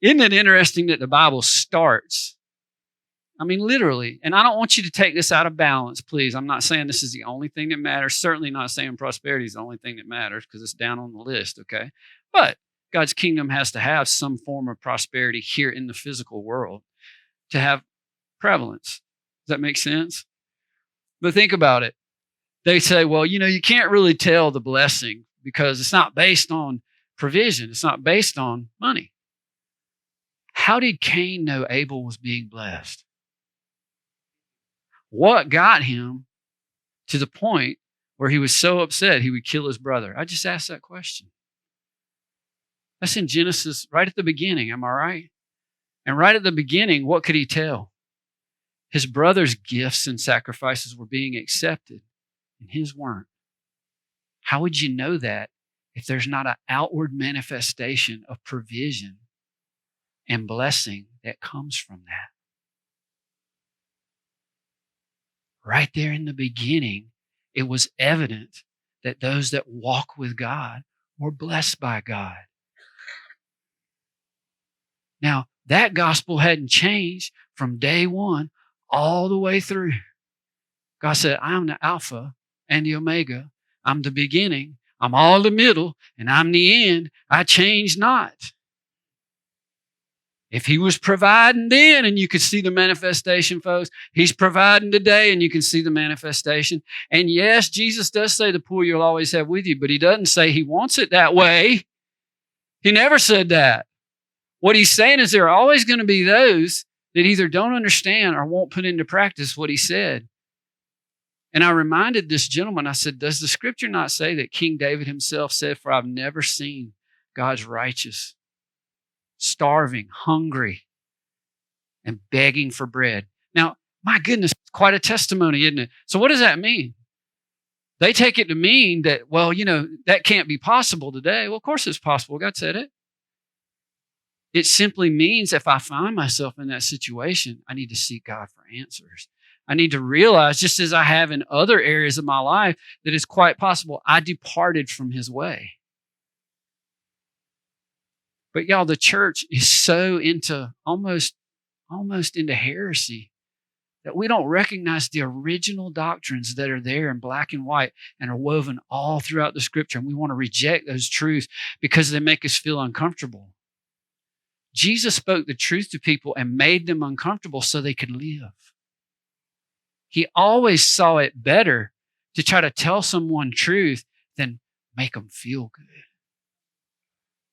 Isn't it interesting that the Bible starts? I mean, literally, and I don't want you to take this out of balance, please. I'm not saying this is the only thing that matters. Certainly not saying prosperity is the only thing that matters because it's down on the list, okay? But God's kingdom has to have some form of prosperity here in the physical world to have prevalence. Does that make sense? But think about it. They say, well, you can't really tell the blessing because it's not based on provision. It's not based on money. How did Cain know Abel was being blessed? What got him to the point where he was so upset he would kill his brother? I just asked that question. That's in Genesis right at the beginning, am I right? And right at the beginning, what could he tell? His brother's gifts and sacrifices were being accepted, and his weren't. How would you know that if there's not an outward manifestation of provision and blessing that comes from that? Right there in the beginning, it was evident that those that walk with God were blessed by God. Now, that gospel hadn't changed from day one all the way through. God said, I'm the Alpha and the Omega. I'm the beginning. I'm all the middle, and I'm the end. I change not. If he was providing then and you could see the manifestation, folks, he's providing today and you can see the manifestation. And yes, Jesus does say the poor you'll always have with you, but he doesn't say he wants it that way. He never said that. What he's saying is there are always going to be those that either don't understand or won't put into practice what he said. And I reminded this gentleman, I said, does the scripture not say that King David himself said, for I've never seen God's righteous starving, hungry, and begging for bread. Now, my goodness, it's quite a testimony, isn't it? So what does that mean? They take it to mean that, well, that can't be possible today. Well, of course it's possible. God said it. It simply means if I find myself in that situation, I need to seek God for answers. I need to realize, just as I have in other areas of my life, that it's quite possible I departed from his way. But y'all, the church is so into almost into heresy that we don't recognize the original doctrines that are there in black and white and are woven all throughout the scripture. And we want to reject those truths because they make us feel uncomfortable. Jesus spoke the truth to people and made them uncomfortable so they could live. He always saw it better to try to tell someone truth than make them feel good.